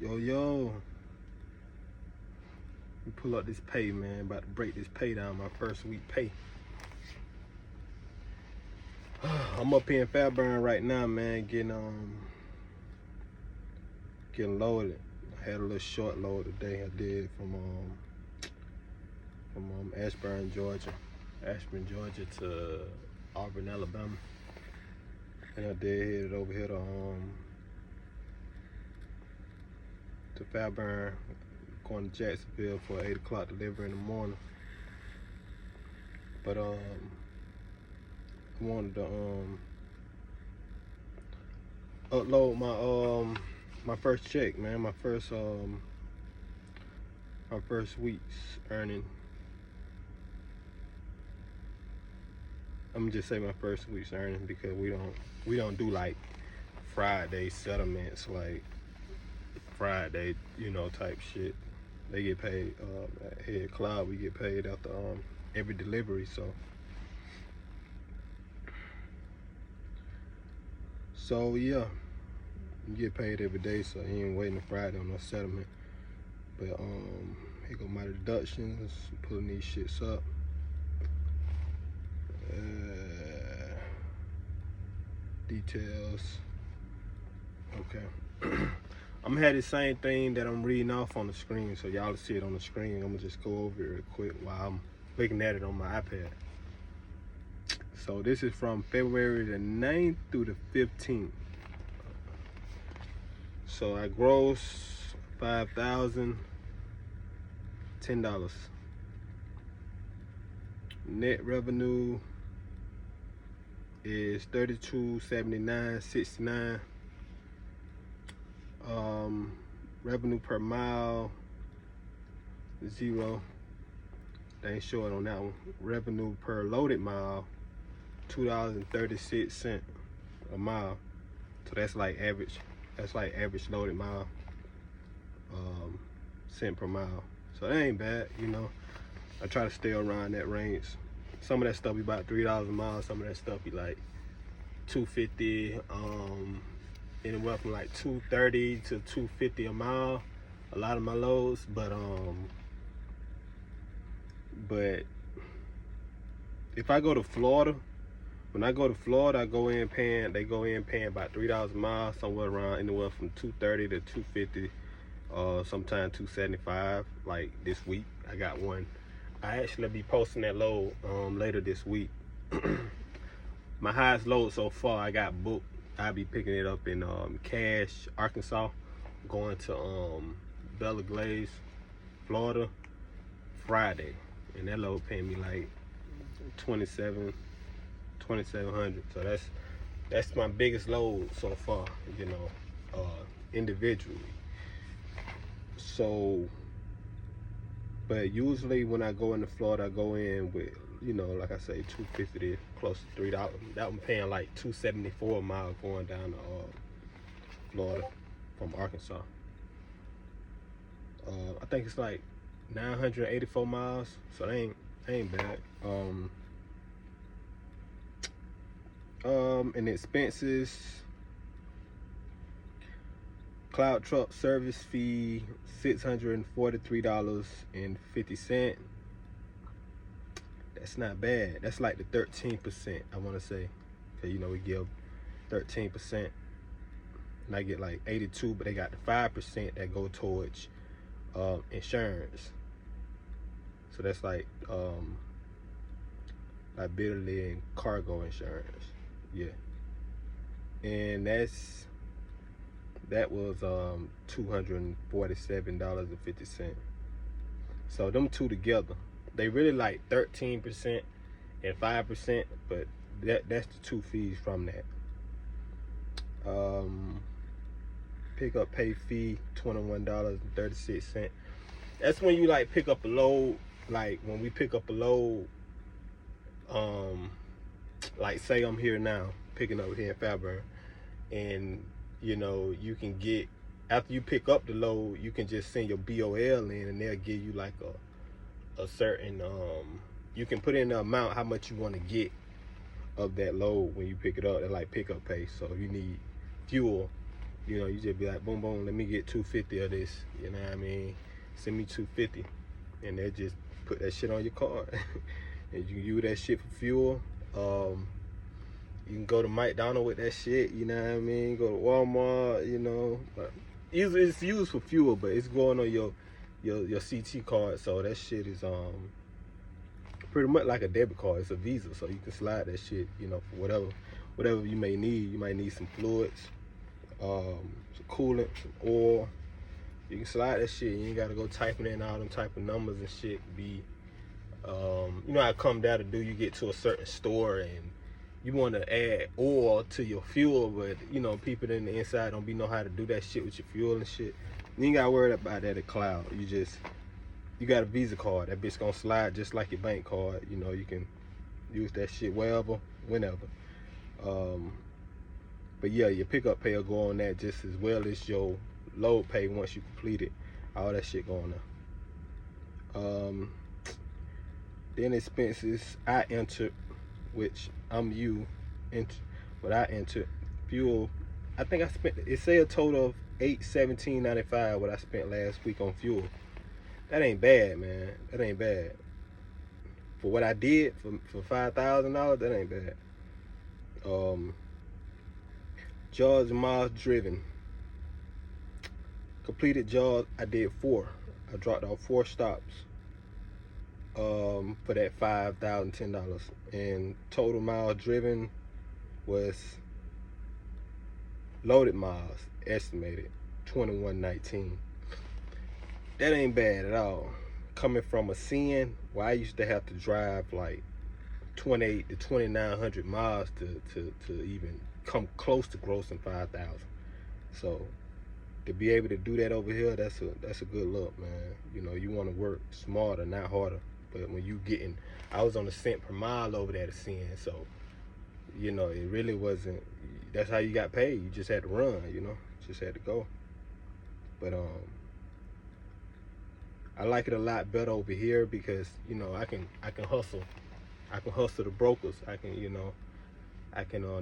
Yo. We pull up this pay, man. About to break this pay down, my first week pay. I'm up here in Fairburn right now, man, getting loaded. I had a little short load today. I did from Ashburn, Georgia to Auburn, Alabama. And I did headed over here to Fairburn, going to Jacksonville for 8 o'clock delivery in the morning. But I wanted to upload my first check, man. My first week's earning. I'm gonna just say my first week's earning because we don't do like Friday settlements, like Friday, type shit. They get paid here at Cloud. We get paid after every delivery. So yeah, you get paid every day. So you ain't waiting on Friday on no settlement. But here go my deductions. Pulling these shits up. Details. Okay. I'm gonna have the same thing that I'm reading off on the screen, so y'all see it on the screen. I'm gonna just go over it real quick while I'm looking at it on my iPad. So this is from February the 9th through the 15th. So I gross $5,010. Net revenue is $32.79.69. Revenue per mile, 0. They ain't showing on that one. Revenue per loaded mile, $2.36 a mile. So that's like average. That's like average loaded mile, cent per mile. So that ain't bad, I try to stay around that range. Some of that stuff be about $3 a mile. Some of that stuff be like $2.50. Anywhere from like $2.30 to $2.50 a mile. A lot of my loads, but if I go to Florida, when I go to Florida, they go in paying about $3 a mile, somewhere around anywhere from $2.30 to $2.50, sometimes $2.75. Like this week, I got one. I actually be posting that load later this week. My highest load so far, I got booked. I'll be picking it up in Cache, Arkansas, going to Bella Glaze, Florida, Friday, and that load paying me like $2,700. So that's my biggest load so far, individually. So, but usually when I go into Florida, I go in with, like I say, $2.50 to close to $3. That one paying like $2.74 a mile going down to Florida from Arkansas. I think it's like 984 miles, so they ain't bad. And expenses, CloudTrucks service fee, $643.50. That's not bad. That's like the 13%, I want to say. Cause we give 13%, and I get like 82, but they got the 5% that go towards insurance. So that's like liability and cargo insurance. Yeah. And that was $247.50. So them two together, they really like 13% and 5%, but that's the two fees from that. Pickup pay fee, $21.36. That's when you like pick up a load. Like when we pick up a load, like say I'm here now, picking up here in Fairburn, and you can get, after you pick up the load, you can just send your BOL in, and they'll give you like a certain you can put in the amount how much you want to get of that load when you pick it up. They're like pickup pay. So if you need fuel, You know, you just be like, boom, boom, let me get 250 of this. You know what I mean? Send me 250, and they just put that shit on your card, and you use that shit for fuel. You can go to McDonald's with that shit. You know what I mean? Go to Walmart. You know, but it's used for fuel, but it's going on your CT card. So that shit is pretty much like a debit card. It's a Visa, so you can slide that shit. You know, for whatever you may need. You might need some fluids, some coolant, some oil. You can slide that shit. You ain't gotta go typing in all them type of numbers and shit. You know how it come down to do, you get to a certain store and you want to add oil to your fuel, but you know, people in the inside don't know how to do that shit with your fuel and shit. You ain't gotta worry about that at Cloud. You got a Visa card. That bitch gonna slide just like your bank card. You know, you can use that shit wherever, whenever. But yeah, your pickup pay will go on that just as well as your load pay once you complete it. All that shit going on. Then expenses I entered, which what I entered. Fuel, I think I spent, it say a total of $817.95 what I spent last week on fuel. That ain't bad, man. That ain't bad. For what I did for $5,000, that ain't bad. Jobs and miles driven. Completed jobs, I did 4. I dropped off 4 stops for that $5,010. And total miles driven was loaded miles, estimated 2119. That ain't bad at all. Coming from a sin where I used to have to drive like 28 to 2,900 miles to even come close to grossing 5,000. So to be able to do that over here, that's a good look, man. You know, you want to work smarter, not harder. But when you getting, I was on a cent per mile over there to sin, so you know, it really wasn't. That's how you got paid. You just had to run, you know, just had to go. But I like it a lot better over here because, you know, I can hustle. I can hustle the brokers. I can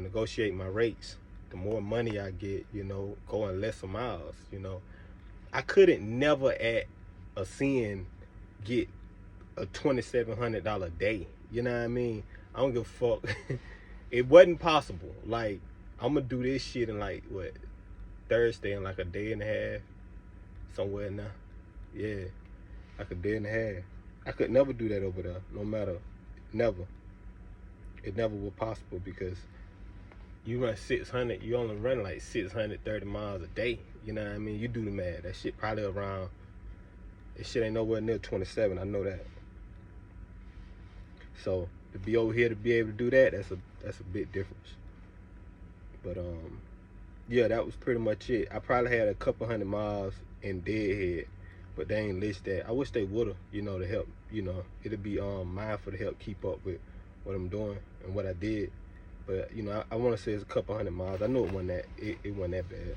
negotiate my rates. The more money I get, you know, going lesser miles, you know. I couldn't never at a sin get a $2,700 day. You know what I mean? I don't give a fuck. It wasn't possible. Like, I'm gonna do this shit in like what, Thursday, in like a day and a half, somewhere now. Yeah, like a day and a half. I could never do that over there, no matter, never. It never was possible because you run 600, you only run like 630 miles a day. You know what I mean? You do the math. That shit probably around, this shit ain't nowhere near 27, I know that. So to be over here to be able to do that, that's a big difference. But yeah, that was pretty much it. I probably had a couple hundred miles in Deadhead, but they ain't list that. I wish they would've, you know, to help, you know, it'd be mindful to help keep up with what I'm doing and what I did. But you know, I want to say it's a couple hundred miles. I know it wasn't that bad.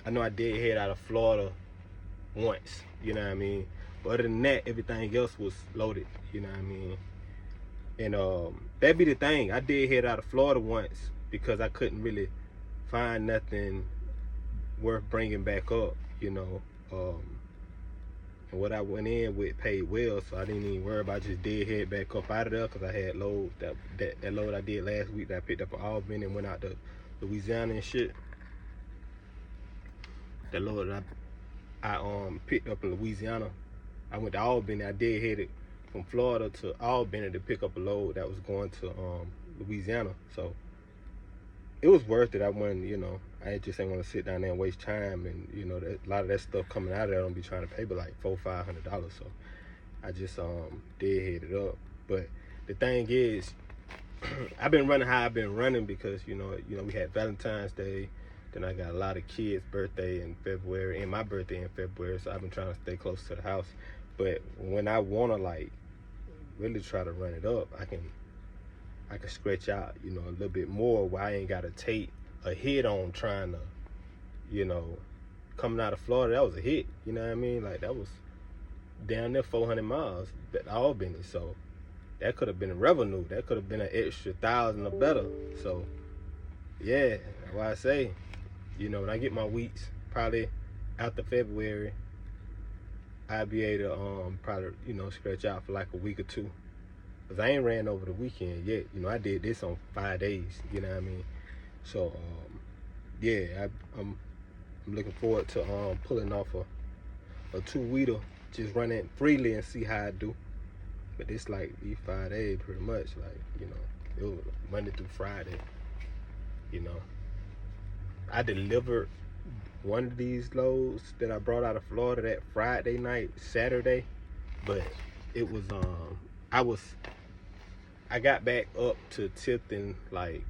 I know I did head out of Florida once, you know what I mean. But other than that, everything else was loaded, you know what I mean. And that be the thing. I did head out of Florida once because I couldn't really find nothing worth bringing back up, you know. And what I went in with paid well, so I didn't even worry about. I just did head back up out of there because I had loads. That load I did last week that I picked up in Albany and went out to Louisiana and shit. That load that I picked up in Louisiana, I went to Albany. I did head it from Florida to Albany to pick up a load that was going to Louisiana. So it was worth it. I wasn't, you know, I just ain't want to sit down there and waste time, and you know, a lot of that stuff coming out of there, I don't be trying to pay but like $400-500. So I just did head it up. But the thing is, I've been running how I've been running because you know we had Valentine's Day, then I got a lot of kids' birthday in February and my birthday in February, so I've been trying to stay close to the house. But when I wanna like really try to run it up, I can stretch out, you know, a little bit more where I ain't gotta take a hit on trying to, you know, coming out of Florida, that was a hit, you know what I mean? Like that was down there 400 miles at Albany, so that could have been a revenue. That could have been an extra 1,000 or better. So yeah, that's why I say You know, when I get my weeks, probably after February, I'll be able to probably, you know, stretch out for like a week or two. Cause I ain't ran over the weekend yet. You know, I did this on 5 days. You know what I mean? So yeah, I'm looking forward to pulling off a 2-weeder, just running freely and see how I do. But it's like these 5 days pretty much, like, you know, it was Monday through Friday. You know, I delivered one of these loads that I brought out of Florida that Friday night, Saturday, but it was I got back up to Tipton like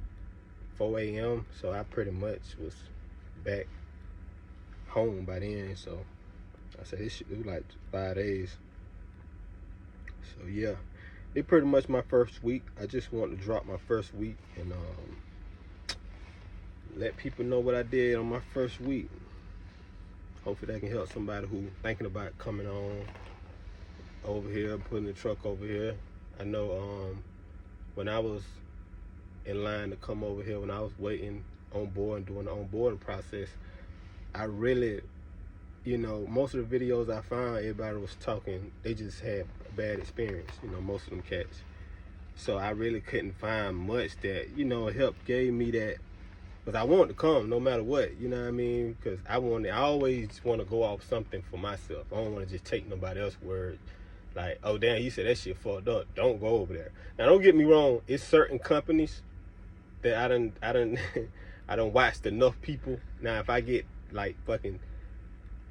4 a.m. so I pretty much was back home by then. So I said it was like 5 days. So yeah, it pretty much my first week. I just wanted to drop my first week and let people know what I did on my first week. Hopefully that can help somebody who thinking about coming on over here, putting the truck over here. I know when I was in line to come over here, when I was waiting on board and doing the onboarding process, I really, you know, most of the videos I found, everybody was talking, they just had a bad experience, you know, most of them cats. So I really couldn't find much that, you know, helped gave me that. Because I wanted to come no matter what, you know what I mean? Because I always want to go off something for myself. I don't want to just take nobody else's word. Like, oh, damn, you said that shit fucked up. Don't go over there. Now, don't get me wrong. It's certain companies that I done watched enough people. Now, if I get, like, fucking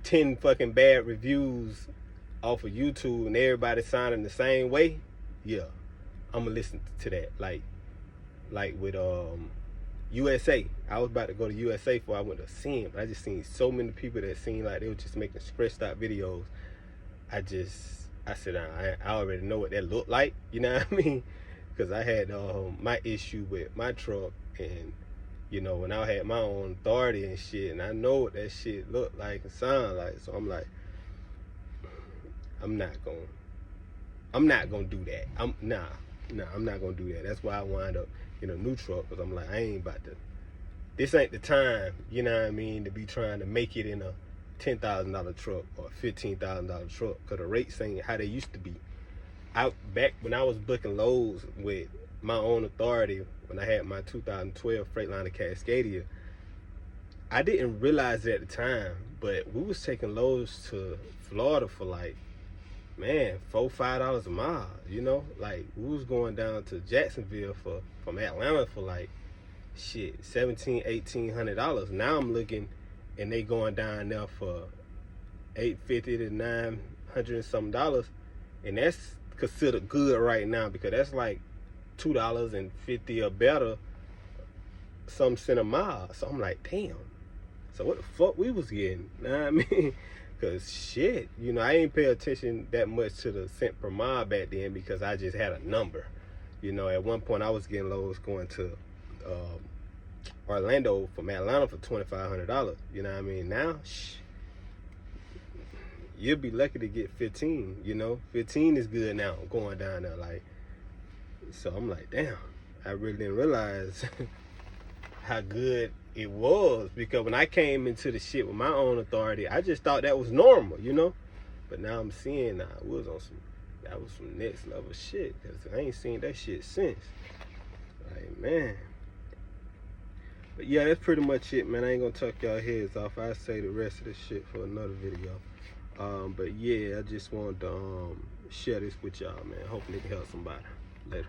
10 fucking bad reviews off of YouTube and everybody sounding the same way, yeah, I'm going to listen to that. Like with, USA. I was about to go to USA before I went to see him, but I just seen so many people that seemed like they were just making stressed out videos. I said, I already know what that looked like, you know what I mean? Because I had my issue with my truck, and, you know, when I had my own authority and shit, and I know what that shit looked like and sound like, so I'm like, I'm not gonna do that. I'm not gonna do that. That's why I wind up in a new truck, because I'm like, I ain't about to, this ain't the time, you know what I mean, to be trying to make it in a $10,000 truck or a $15,000 truck, because the rates ain't how they used to be. Back when I was booking loads with my own authority, when I had my 2012 Freightliner Cascadia, I didn't realize it at the time, but we was taking loads to Florida for like, man, $4-5 a mile, you know? Like, we was going down to Jacksonville from Atlanta for like, shit, $1,700-$1,800. Now I'm looking, and they going down there for $850 to $900 and some dollars, and that's considered good right now, because that's like $2.50 or better, some cent a mile. So I'm like, damn. So what the fuck we was getting? You know what I mean? Cause shit, you know, I ain't pay attention that much to the cent per mile back then, because I just had a number. You know, at one point I was getting loads going to Orlando from Atlanta for $2,500. You know what I mean? Now, you'll be lucky to get 15. You know, 15 is good now going down there. Like, so I'm like, damn, I really didn't realize how good it was, because when I came into the shit with my own authority, I just thought that was normal, you know. But now I'm seeing that was some next level shit, because I ain't seen that shit since. Like, man. But yeah, that's pretty much it, man. I ain't gonna tuck y'all heads off. I'll say the rest of this shit for another video. But yeah, I just wanted to share this with y'all, man. Hopefully it can help somebody. Later.